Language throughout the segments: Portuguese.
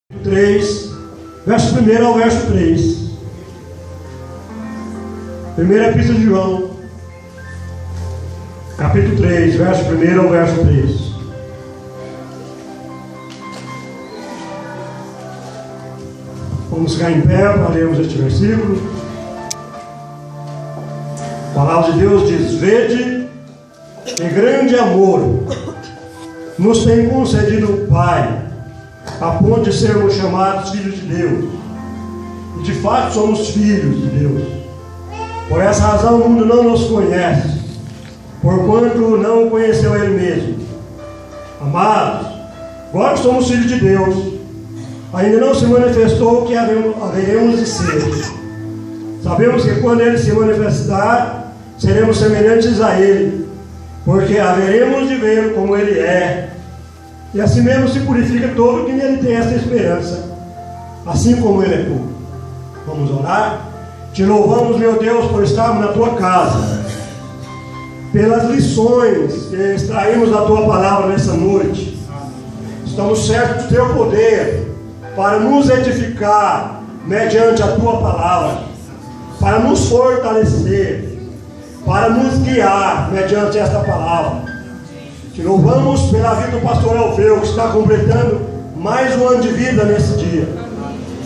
3, verso 1 ao verso 3. Primeira Epístola de João, capítulo 3, verso 1 ao verso 3. Vamos ficar em pé para lermos este versículo. A palavra de Deus diz: vede que grande amor nos tem concedido o Pai, a ponto de sermos chamados filhos de Deus. E de fato somos filhos de Deus. Por essa razão o mundo não nos conhece, porquanto não conheceu Ele mesmo. Amados, agora que somos filhos de Deus, ainda não se manifestou o que haveremos de ser. Sabemos que quando Ele se manifestar, seremos semelhantes a Ele, porque haveremos de vê-lo como Ele é. E assim mesmo se purifica todo que nele tem essa esperança, assim como Ele é puro. Vamos orar? Te louvamos, meu Deus, por estarmos na Tua casa, pelas lições que extraímos da Tua palavra nessa noite. Estamos certos do Teu poder para nos edificar mediante a Tua palavra, para nos fortalecer, para nos guiar mediante esta palavra. Te louvamos pela vida do pastor Alfeu, que está completando mais um ano de vida nesse dia.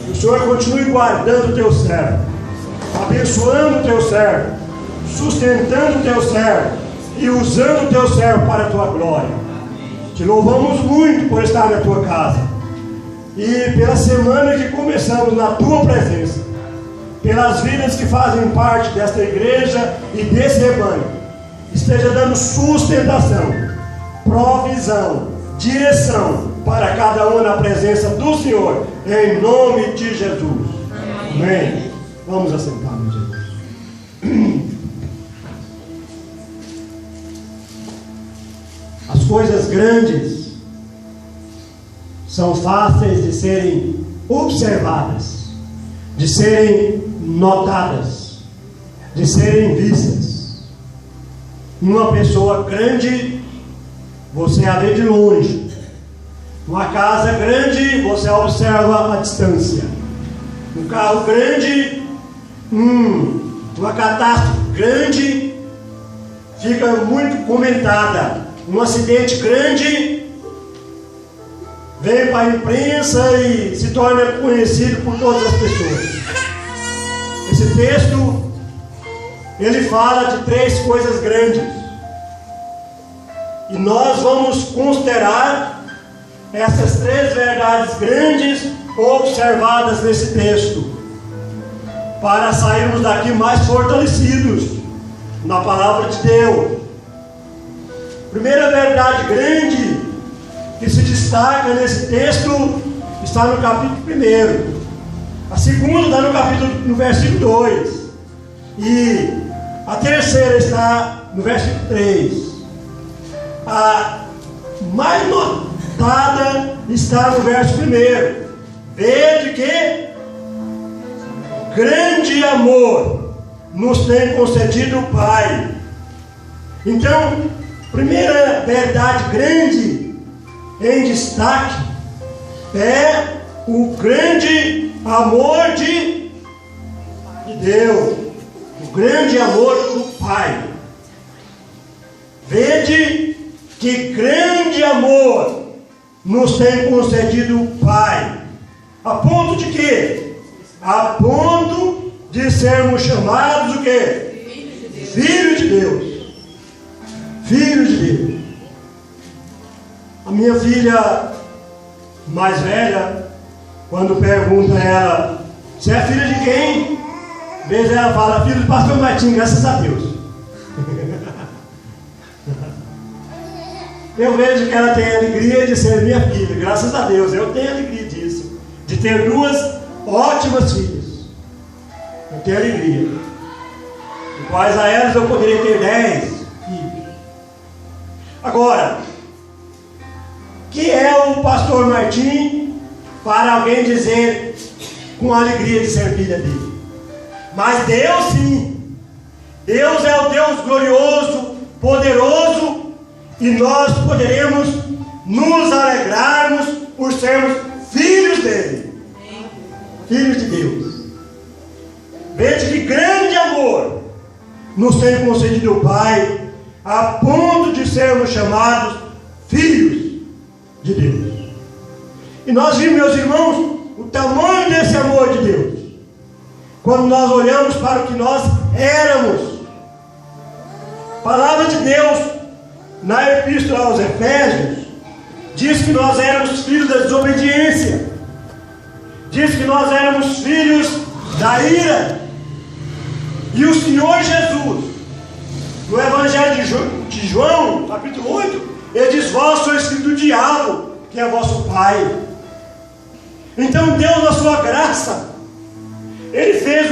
Que o Senhor continue guardando o Teu servo, abençoando o Teu servo, sustentando o Teu servo e usando o Teu servo para a Tua glória. Te louvamos muito por estar na Tua casa e pela semana que começamos na Tua presença, pelas vidas que fazem parte desta igreja e desse rebanho. Esteja dando sustentação, provisão, direção para cada um na presença do Senhor, em nome de Jesus. Amém. Vamos assentar, meu Jesus. As coisas grandes são fáceis de serem observadas, de serem notadas, de serem vistas. Uma pessoa grande, você a vê de longe. Uma casa grande, você a observa à distância. Um carro grande, uma catástrofe grande, fica muito comentada. Um acidente grande vem para a imprensa e se torna conhecido por todas as pessoas. Esse texto, ele fala de 3 coisas grandes. E nós vamos considerar essas 3 verdades grandes observadas nesse texto, para sairmos daqui mais fortalecidos na palavra de Deus. Primeira verdade grande que se destaca nesse texto está no capítulo 1. A segunda está no versículo 2. E a terceira está no versículo 3. A mais notada está no verso 1. Vede que grande amor nos tem concedido o Pai. Então, primeira verdade grande em destaque é o grande amor de Deus, o grande amor do Pai. Vede que grande amor nos tem concedido o Pai. A ponto de quê? A ponto de sermos chamados o quê? Filhos de Deus. Filhos de Deus. A minha filha mais velha, quando pergunta a ela: você é filha de quem? Às vezes ela fala: filho do pastor Martim, graças a Deus. Eu vejo que ela tem alegria de ser minha filha, graças a Deus. Eu tenho alegria disso, de ter 2 ótimas filhas. Eu tenho alegria. Iguais a elas eu poderia ter 10 filhos. Agora, que é o pastor Martim para alguém dizer com alegria de ser filha dele? Mas Deus sim. Deus é o Deus glorioso, poderoso, e nós poderemos nos alegrarmos por sermos filhos filhos dele. Filhos de Deus. Veja que grande amor nos tem concedido o Pai, a ponto de sermos chamados filhos de Deus. E nós vimos, meus irmãos, o tamanho desse amor de Deus quando nós olhamos para o que nós éramos. A palavra de Deus na Epístola aos Efésios diz que nós éramos filhos da desobediência, diz que nós éramos filhos da ira. E o Senhor Jesus, no Evangelho de João, capítulo 8, ele diz: vós sois filhos do diabo, que é vosso pai. Então Deus, na sua graça, Ele fez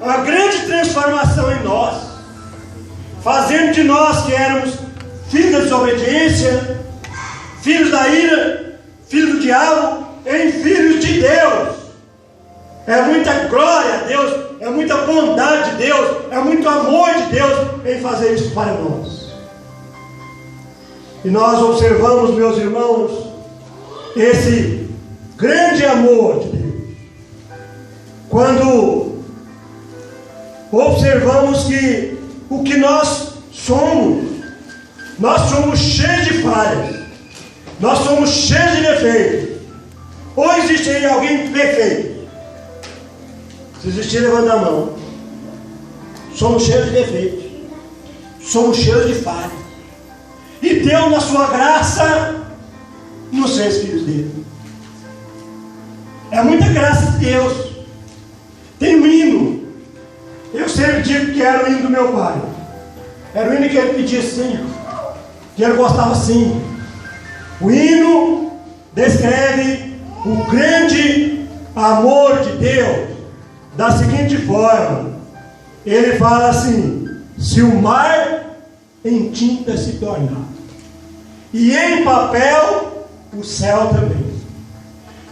uma grande transformação em nós, fazendo de nós, que éramos filhos da desobediência, filhos da ira, filhos do diabo, em filhos de Deus. É muita glória a Deus, é muita bondade de Deus, é muito amor de Deus em fazer isso para nós. E nós observamos, meus irmãos, esse grande amor de Deus quando observamos que o que nós somos cheios de falhas, nós somos cheios de defeitos. Ou existe aí alguém perfeito? Se existir, levanta a mão. Somos cheios de defeitos, somos cheios de falhas, e Deus, na sua graça, nos fez filhos dele. É muita graça de Deus. Tem um hino, eu sempre digo que era o hino do meu pai. Era o hino que ele pedia assim, que ele gostava assim. O hino descreve o grande amor de Deus da seguinte forma: ele fala assim: se o mar em tinta se tornar, e em papel o céu também.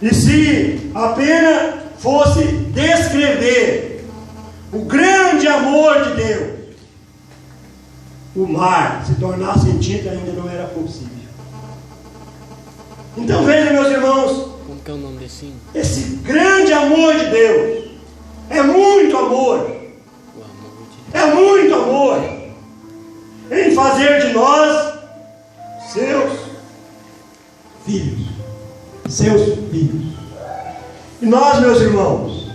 E se apenas fosse descrever o grande amor de Deus, o mar se tornasse em tinta, ainda não era possível. Então vejam, meus irmãos, como que é o nome desse hino? Esse grande amor de Deus é muito amor. É muito amor em fazer de nós seus filhos. Seus filhos. E nós, meus irmãos,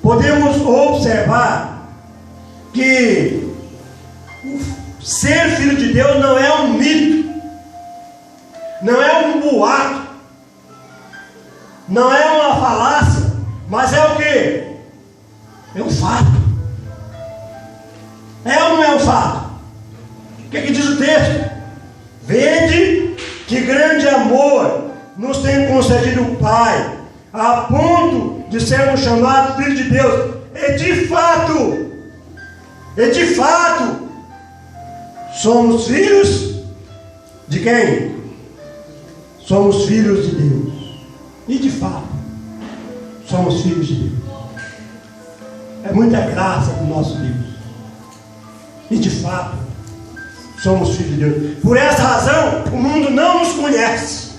podemos observar que o ser filho de Deus não é um mito, não é um boato, não é uma falácia, mas é o que? É um fato. É ou não é um fato? O que diz o texto? Vede que grande amor nos tem concedido o Pai, a ponto de sermos chamados filhos de Deus. E de fato, somos filhos de quem? Somos filhos de Deus. E de fato, somos filhos de Deus. É muita graça do nosso Deus. E de fato, somos filhos de Deus. Por essa razão, o mundo não nos conhece.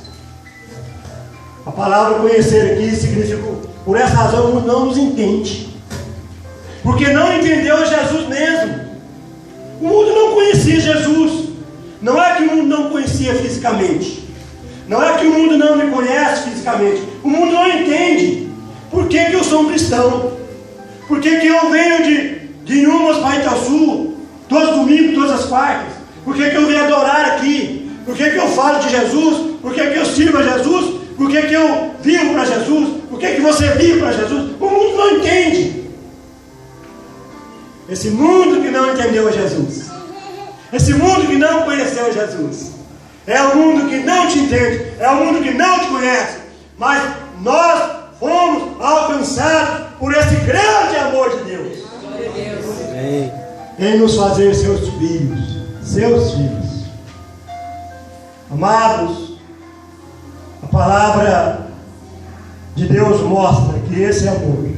A palavra conhecer aqui significa: por essa razão o mundo não nos entende, porque não entendeu Jesus mesmo. O mundo não conhecia Jesus. Não é que o mundo não conhecia fisicamente, não é que o mundo não me conhece fisicamente. O mundo não entende por que eu sou um cristão, por que eu venho de Inhumas para Itaçu todos os domingos, todas as quartas, por que eu venho adorar aqui, por que eu falo de Jesus, por que eu sirvo a Jesus, por que eu vivo para Jesus, por que você vive para Jesus. O mundo não entende. Esse mundo que não entendeu a Jesus, esse mundo que não conheceu Jesus, é o mundo que não te entende, é o mundo que não te conhece. Mas nós fomos alcançados por esse grande amor de Deus, em nos fazer seus filhos, seus filhos. Amados, a palavra de Deus mostra que esse amor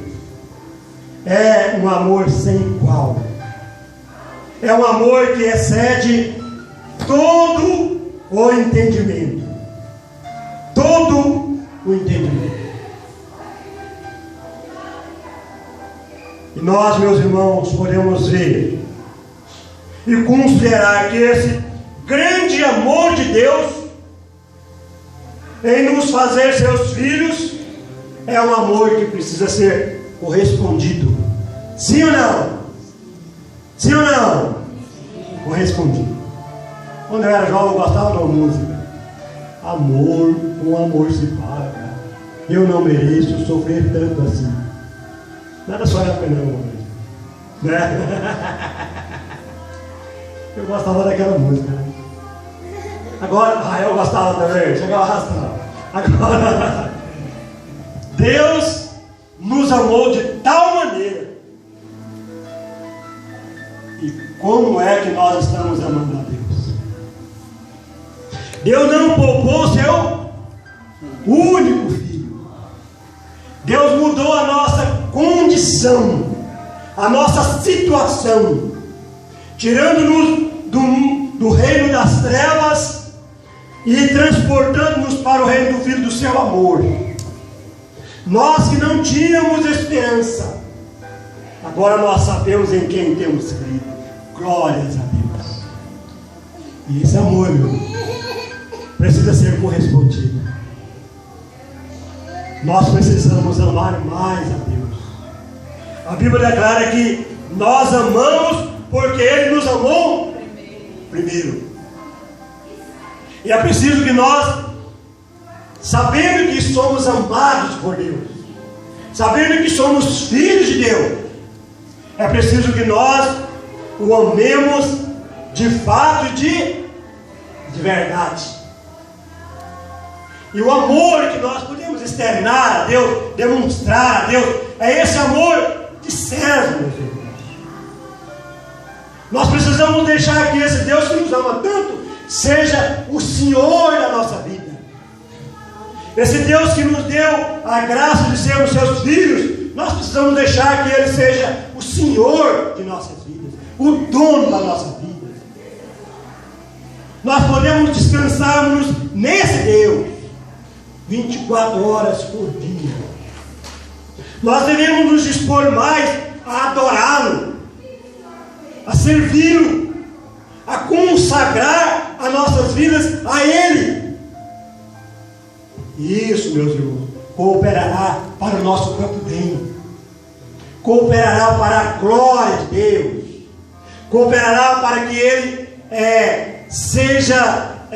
é um amor sem igual. É um amor que excede todo o entendimento. Todo o entendimento. E nós, meus irmãos, podemos ver e considerar que esse grande amor de Deus em nos fazer seus filhos é um amor que precisa ser correspondido. Sim ou não? Sim ou não? Correspondido. Quando eu era jovem, eu gostava de uma música. Amor, com amor se paga. Eu não mereço sofrer tanto assim. Não era só época não, né? Eu gostava daquela música. Agora, eu gostava também. Chegava a arrastar. Agora, Deus nos amou de tal maneira. E como é que nós estamos amando a Deus? Deus não poupou seu único filho. Deus mudou a nossa condição, a nossa situação, tirando-nos do reino das trevas e transportando-nos para o reino do Filho do seu amor. Nós que não tínhamos esperança, agora nós sabemos em quem temos crido. Glórias a Deus. E esse amor, meu irmão, precisa ser correspondido. Nós precisamos amar mais a Deus. A Bíblia declara que nós amamos porque Ele nos amou primeiro. E é preciso que nós, sabendo que somos amados por Deus, sabendo que somos filhos de Deus, é preciso que nós o amemos de fato e de verdade. E o amor que nós podemos externar a Deus, demonstrar a Deus, é esse amor que serve, meus irmãos. Nós precisamos deixar que esse Deus que nos ama tanto seja o Senhor da nossa vida. Esse Deus que nos deu a graça de sermos seus filhos, nós precisamos deixar que Ele seja o Senhor de nossas vidas, o dono da nossa vida. Nós podemos descansarmos nesse Deus 24 horas por dia. Nós devemos nos dispor mais a adorá-lo, a servi-lo, a consagrar as nossas vidas a Ele. E isso, meus irmãos, cooperará para o nosso próprio bem, cooperará para a glória de Deus, cooperará para que Ele seja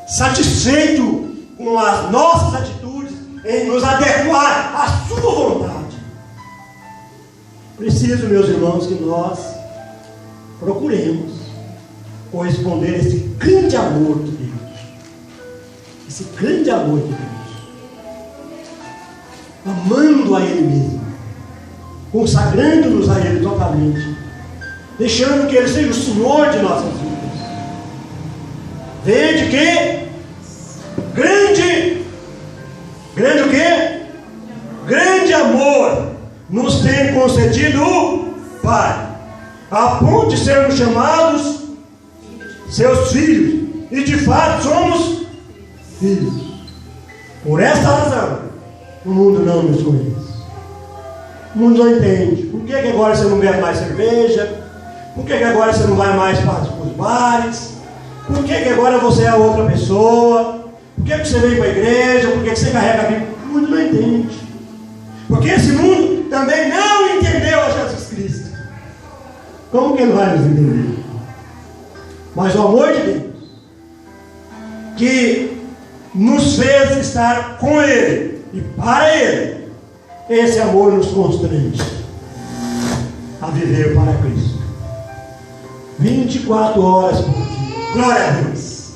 satisfeito com as nossas atitudes, em nos adequar à sua vontade. Preciso, meus irmãos, que nós procuremos corresponder a esse grande amor de Deus. Esse grande amor de Deus. Amando a Ele mesmo. Consagrando-nos a Ele totalmente. Deixando que Ele seja o Senhor de nossas vidas. Vede que grande o quê? Grande amor nos tem concedido o Pai, a ponto de sermos chamados seus filhos, e de fato somos filhos. Por essa razão, o mundo não nos conhece, o mundo não entende. Por que agora você não bebe mais cerveja? Por que agora você não vai mais para os bares? Por que agora você é outra pessoa? Por que você veio para a igreja? Por que você carrega a Bíblia? O mundo não entende. Porque esse mundo também não entendeu a Jesus Cristo. Como que ele vai nos entender? Mas o amor de Deus, que nos fez estar com Ele e para Ele, esse amor nos constrange a viver para Cristo 24 horas por dia. Glória a Deus.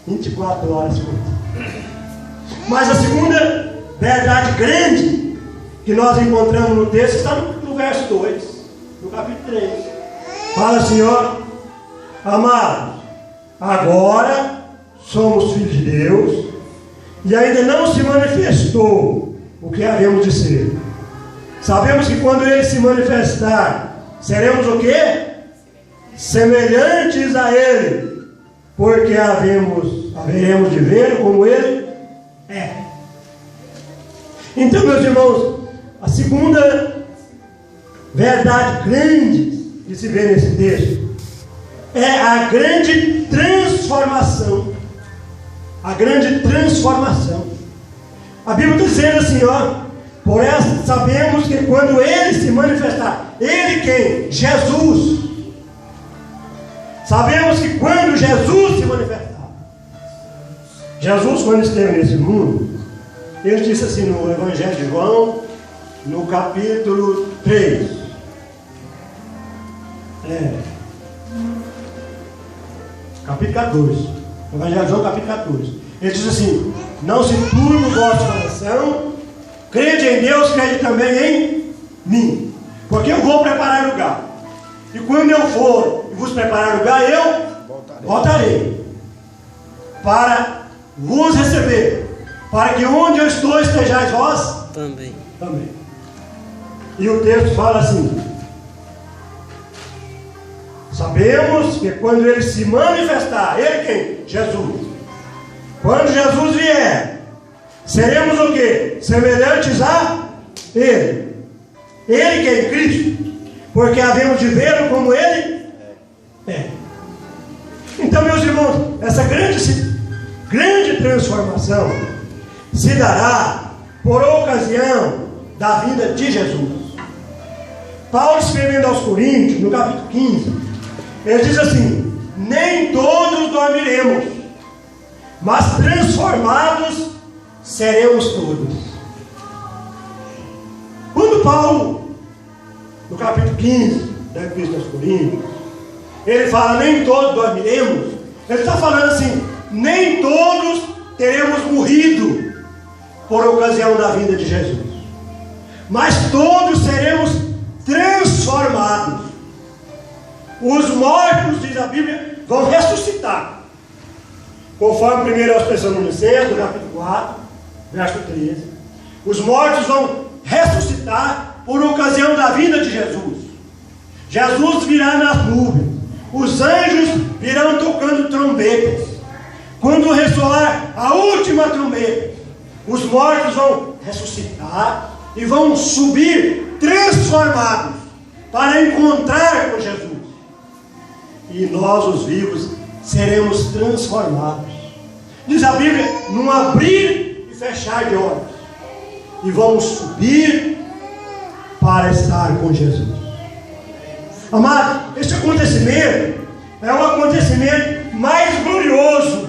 24 horas por dia. Mas a segunda verdade grande que nós encontramos no texto está no verso 2, no capítulo 3. Fala assim, ó: amados, agora somos filhos de Deus, e ainda não se manifestou o que havemos de ser. Sabemos que quando Ele se manifestar, seremos o quê? Semelhantes a Ele, porque haveremos de ver como Ele é. Então, meus irmãos, a segunda verdade grande que se vê nesse texto é a grande transformação. A grande transformação. A Bíblia está dizendo assim, ó: por essa sabemos que quando Ele se manifestar, Ele quem? Jesus. Sabemos que quando Jesus se manifestar, Jesus, quando esteve nesse mundo, Ele disse assim no Evangelho de João, no capítulo 3. Capítulo 14. Evangelho de João, capítulo 14. Ele diz assim: não se turbe o vosso coração, crede em Deus, crede também em mim, porque eu vou preparar lugar. E quando eu for e vos preparar lugar, eu voltarei para vos receber, para que onde eu estou estejais vós também. E o texto fala assim: sabemos que quando Ele se manifestar, Ele quem? Jesus. Quando Jesus vier, seremos o quê? Semelhantes a Ele. Ele quem? Cristo. Porque havemos de vê-lo como Ele é. Então, meus irmãos, essa grande transformação se dará por ocasião da vinda de Jesus. Paulo, escrevendo aos Coríntios, no capítulo 15, ele diz assim: nem todos dormiremos, mas transformados seremos todos. Quando Paulo, no capítulo 15 da Epístola aos Coríntios, ele fala nem todos dormiremos, ele está falando assim: nem todos teremos morrido por ocasião da vinda de Jesus, mas todos seremos transformados. Os mortos, diz a Bíblia, vão ressuscitar, conforme 1 Tessalonicenses, no capítulo 4, verso 13. Os mortos vão ressuscitar por ocasião da vinda de Jesus. Jesus virá nas nuvens, os anjos virão tocando trombetas. Quando ressoar a última trombeta, os mortos vão ressuscitar e vão subir transformados para encontrar com Jesus. E nós, os vivos, seremos transformados. Diz a Bíblia, num abrir e fechar de olhos, e vamos subir para estar com Jesus. Amado, esse acontecimento é um acontecimento mais glorioso,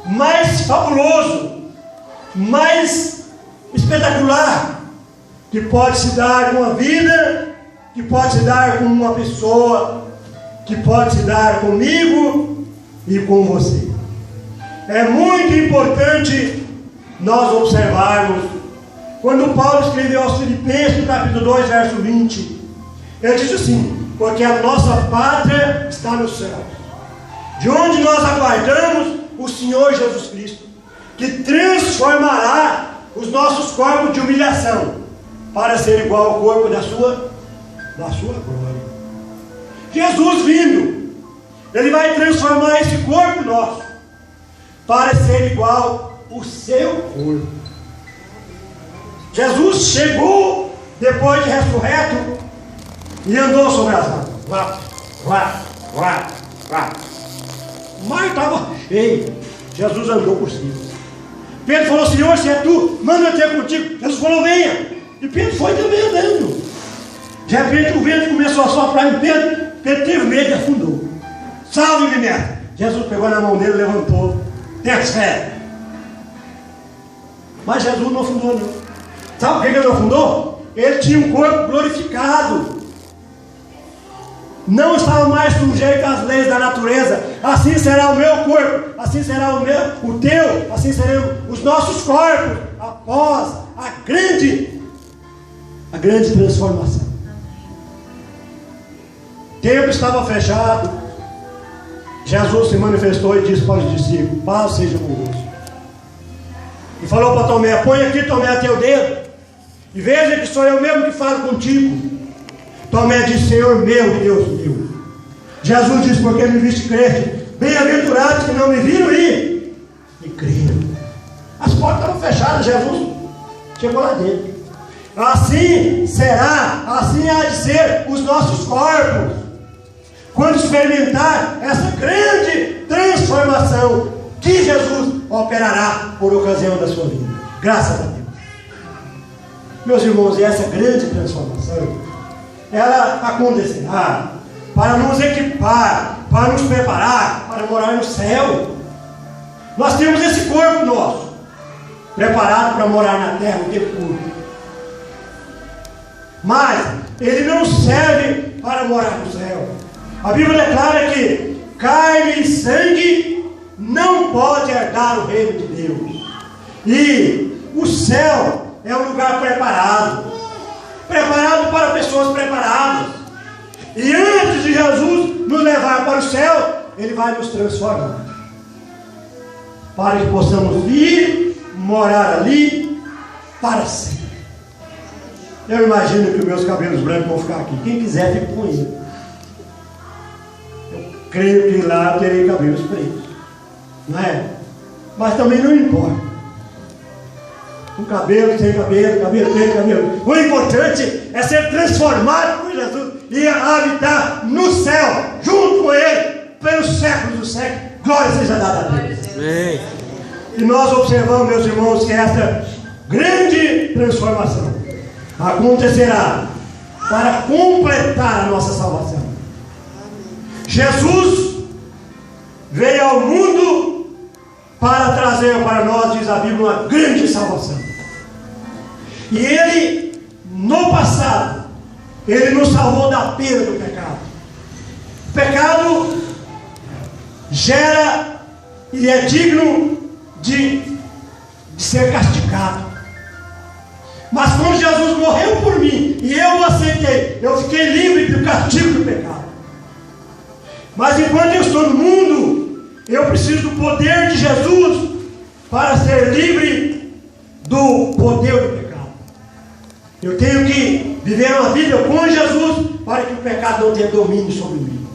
mais fabuloso, mais espetacular que pode se dar com a vida, que pode se dar com uma pessoa, que pode se dar comigo e com você. É muito importante nós observarmos, quando Paulo escreveu aos Filipenses, no capítulo 2, verso 20, ele diz assim: porque a nossa pátria está no céu, de onde nós aguardamos o Senhor Jesus Cristo, que transformará os nossos corpos de humilhação para ser igual ao corpo da sua glória. Jesus vindo, Ele vai transformar esse corpo nosso para ser igual ao seu corpo. Jesus chegou depois de ressurreto e andou sobre as águas. O mar estava cheio. Jesus andou por cima. Pedro falou: Senhor, se é tu, manda eu ter contigo. Jesus falou: venha. E Pedro foi também andando. De repente o vento começou a soprar em Pedro. Pedro teve medo e afundou. Salve-me, mestre. Jesus pegou na mão dele, levantou. Tenha fé. Mas Jesus não afundou, não. Sabe por que ele não afundou? Ele tinha um corpo glorificado. Não estava mais sujeito às leis da natureza. Assim será o meu corpo, assim será o teu, assim serão os nossos corpos após a grande transformação. O tempo estava fechado. Jesus se manifestou e disse para os discípulos: paz seja convosco. E falou para Tomé: põe aqui, Tomé, teu dedo, e veja que sou eu mesmo que falo contigo. Tomé disse: Senhor meu, Deus meu. Jesus disse: porque me viste crente, bem-aventurados que não me viram e creram. As portas estavam fechadas, Jesus chegou lá dentro. Assim será, assim há de ser os nossos corpos, quando experimentar essa grande transformação que Jesus operará por ocasião da sua vida. Graças a Deus. Meus irmãos, e essa grande transformação, ela acontecerá para nos equipar, para nos preparar, para morar no céu. Nós temos esse corpo nosso, preparado para morar na terra o tempo todo. Mas ele não serve para morar no céu. A Bíblia declara que carne e sangue não pode herdar o reino de Deus. E o céu é um lugar preparado, preparado para pessoas preparadas. E antes de Jesus nos levar para o céu, Ele vai nos transformar, para que possamos vir, morar ali para sempre. Eu imagino que os meus cabelos brancos vão ficar aqui. Quem quiser, fique com ele. Eu creio que lá eu terei cabelos pretos, não é? Mas também não importa. Com cabelo, sem cabelo, cabelo preto, cabelo. O importante é ser transformado por Jesus e habitar no céu, junto com Ele, pelos séculos dos séculos. Glória seja dada a Deus. Amém. E nós observamos, meus irmãos, que essa grande transformação acontecerá para completar a nossa salvação. Jesus veio ao mundo para trazer para nós, diz a Bíblia, uma grande salvação. E Ele, no passado, Ele nos salvou da pena do pecado. O pecado gera e é digno de ser castigado. Mas quando Jesus morreu por mim e eu o aceitei, eu fiquei livre do castigo do pecado. Mas enquanto eu estou no mundo, eu preciso do poder de Jesus para ser livre do poder do pecado. Eu tenho que viver uma vida com Jesus para que o pecado não tenha domínio sobre mim.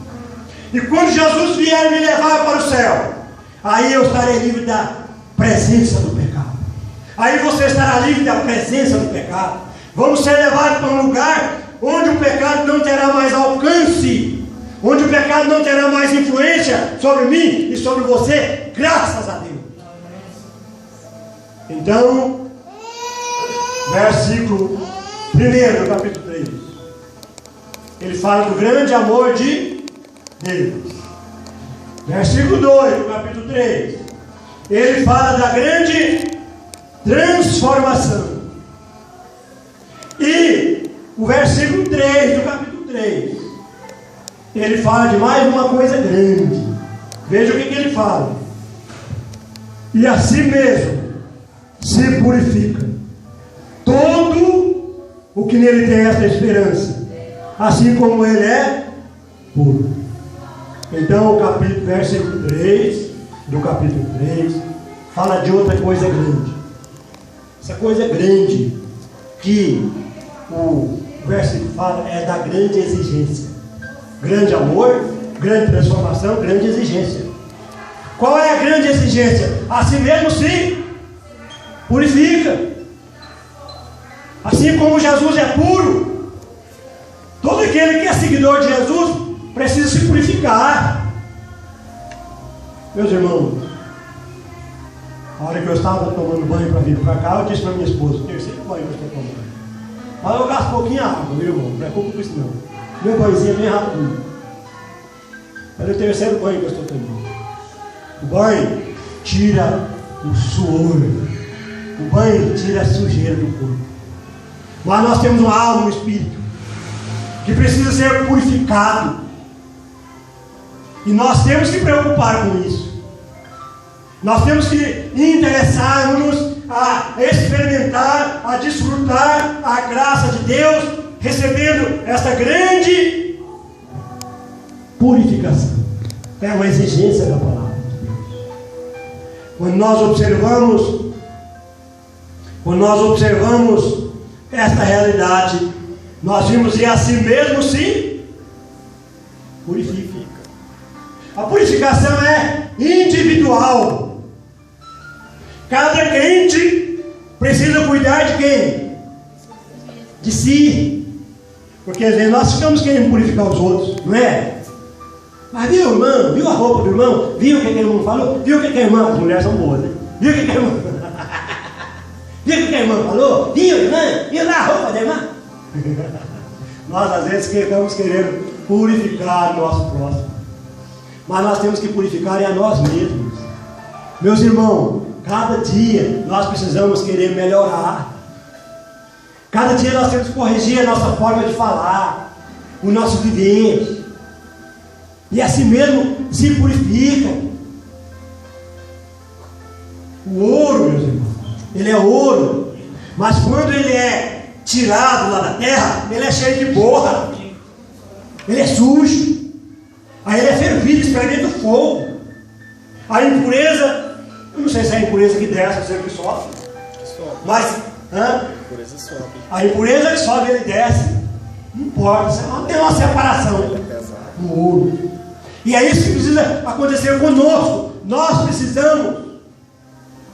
E quando Jesus vier me levar para o céu, aí eu estarei livre da presença do pecado. Aí você estará livre da presença do pecado. Vamos ser levados para um lugar onde o pecado não terá mais alcance, onde o pecado não terá mais influência sobre mim e sobre você, graças a Deus. Então, versículo 1 do capítulo 3, ele fala do grande amor de Deus. Versículo 2 do capítulo 3, ele fala da grande transformação. E o versículo 3 do capítulo 3, ele fala de mais uma coisa grande. Veja o que ele fala. E assim mesmo se purifica todo o que nele tem esta esperança, assim como ele é puro. Então o versículo 3 do capítulo 3 fala de outra coisa grande. Essa coisa grande que o versículo fala é da grande exigência. Grande amor, grande transformação, grande exigência. Qual é a grande exigência? Assim mesmo se purifica. Assim como Jesus é puro, todo aquele que é seguidor de Jesus precisa se purificar. Meus irmãos, a hora que eu estava tomando banho para vir para cá, eu disse para minha esposa: o terceiro banho que eu estou tomando. Mas eu gasto pouquinho água, meu irmão, não preocupa com isso não. Meu banhozinho é bem rápido. Mas é o terceiro banho que eu estou tomando. O banho tira o suor, o banho tira a sujeira do corpo. Mas nós temos uma alma, um espírito, que precisa ser purificado. E nós temos que preocupar com isso. Nós temos que interessar-nos a experimentar, a desfrutar a graça de Deus, recebendo essa grande purificação. É uma exigência da palavra de Deus. Quando nós observamos esta realidade, nós vimos e assim mesmo se purifica. A purificação é individual. Cada crente precisa cuidar de quem? de si. Porque às vezes nós ficamos querendo purificar os outros, não é? Mas viu, irmão? Viu a roupa do irmão? Viu o que a irmã falou? Viu o que a irmã? As mulheres são boas, né? Viu o que a irmã? Viu o que a irmã falou? Viu, irmã? Viu lá a roupa da irmã? Nós às vezes estamos querendo purificar o nosso próximo, mas nós temos que purificar a nós mesmos. Meus irmãos, cada dia nós precisamos querer melhorar. Cada dia nós temos que corrigir a nossa forma de falar, o nosso viver. E assim mesmo se purifica. O ouro, meus irmãos, ele é ouro, mas quando ele é tirado lá da terra, ele é cheio de borra, ele é sujo, aí ele é fervido, experimenta o fogo. A impureza, eu não sei se é a impureza que desce, ou se é que sobe, mas a impureza que sobe, ele desce, não importa, tem uma separação no ouro. E é isso que precisa acontecer conosco. Nós precisamos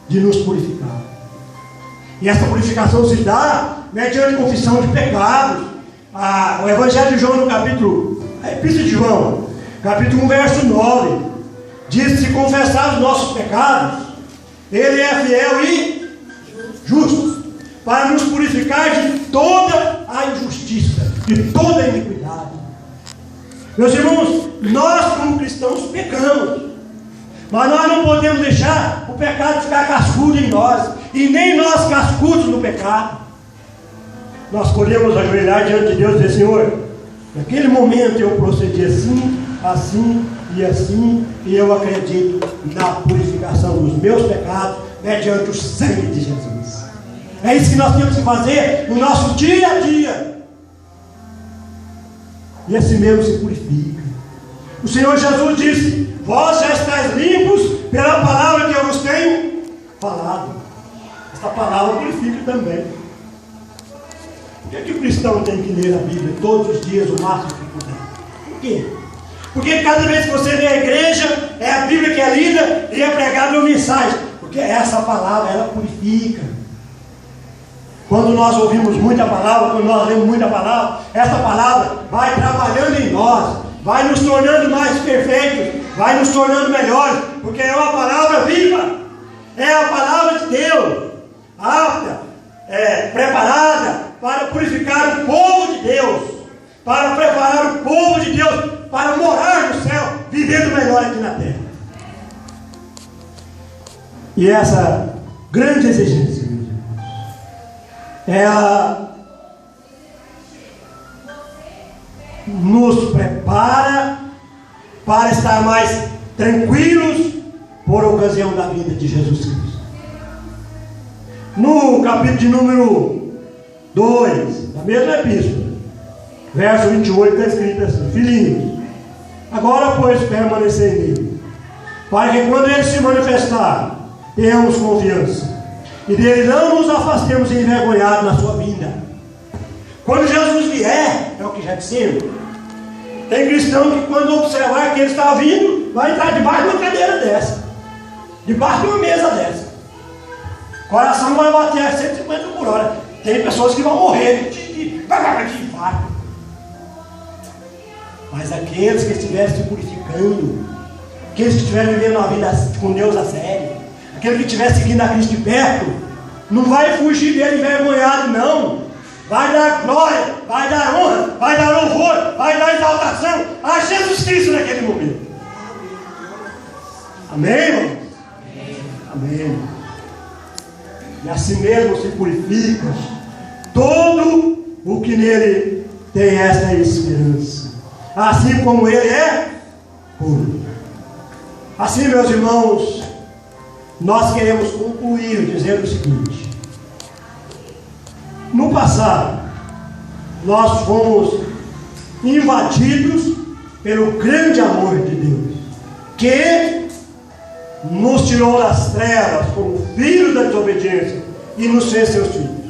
de nos purificar. E essa purificação se dá mediante confissão de pecados. O Evangelho de João, no capítulo, a Epístola de João, capítulo 1, verso 9, diz: se confessar os nossos pecados, Ele é fiel e justo para nos purificar de toda a injustiça, de toda a iniquidade. Meus irmãos, nós como cristãos pecamos, mas nós não podemos deixar o pecado ficar cascudo em nós, e nem nós cascudos no pecado. Nós podemos ajoelhar diante de Deus e dizer: Senhor, naquele momento eu procedi assim, assim e assim, e eu acredito na purificação dos meus pecados mediante o sangue de Jesus. É isso que nós temos que fazer no nosso dia a dia. E assim mesmo se purifica. O Senhor Jesus disse: vós já estáis limpos pela palavra que eu vos tenho falado. Esta palavra purifica também. Por que o cristão tem que ler a Bíblia todos os dias, o máximo que puder? Por quê? Porque cada vez que você vê a igreja, é a Bíblia que é lida e é pregada uma mensagem. Porque essa palavra, ela purifica. Quando nós ouvimos muita palavra, quando nós lemos muita palavra, essa palavra vai trabalhando em nós, vai nos tornando mais perfeitos, vai nos tornando melhores, porque é uma palavra viva, é a palavra de Deus, apta, preparada para purificar o povo de Deus, para preparar o povo de Deus para morar no céu, vivendo melhor aqui na terra. E essa grande exigência, ela nos prepara para estar mais tranquilos por ocasião da vida de Jesus Cristo. No capítulo de número 2 da mesma epístola, verso 28, está escrito assim: filhinhos, agora pois permanecer nele, para que quando ele se manifestar, tenhamos confiança, e dele não nos afastemos envergonhados na sua vinda. Quando Jesus vier, é o que já dissemos, tem cristão que quando observar que ele está vindo, vai entrar debaixo de uma cadeira dessa, debaixo de uma mesa dessa, o coração vai bater a 150 por hora. Tem pessoas que vão morrer de infarto. Mas aqueles que estiverem se purificando, aqueles que estiverem vivendo uma vida com Deus a sério, aquele que estiver seguindo a Cristo de perto, não vai fugir dele envergonhado, não. Vai dar glória, vai dar honra, vai dar louvor, vai dar exaltação a Jesus Cristo naquele momento. Amém, irmão? Amém. E assim mesmo se purifica todo o que nele tem essa esperança, assim como ele é puro. Assim, meus irmãos, nós queremos concluir dizendo o seguinte: no passado, nós fomos invadidos pelo grande amor de Deus, que nos tirou das trevas como filhos da desobediência e nos fez seus filhos.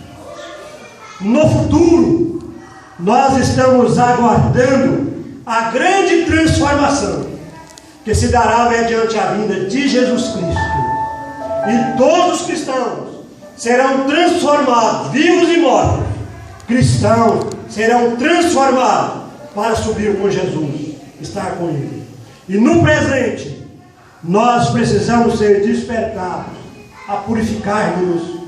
No futuro, nós estamos aguardando a grande transformação que se dará mediante a vinda de Jesus Cristo. E todos os cristãos serão transformados, vivos e mortos, cristãos serão transformados para subir com Jesus, estar com Ele. E no presente, nós precisamos ser despertados a purificar-nos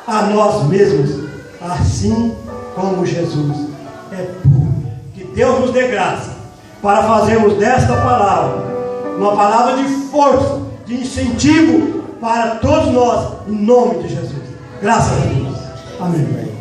a nós mesmos, assim como Jesus é puro. Que Deus nos dê graça para fazermos desta palavra uma palavra de força, de incentivo para todos nós, em nome de Jesus. Graças a Deus. Amém.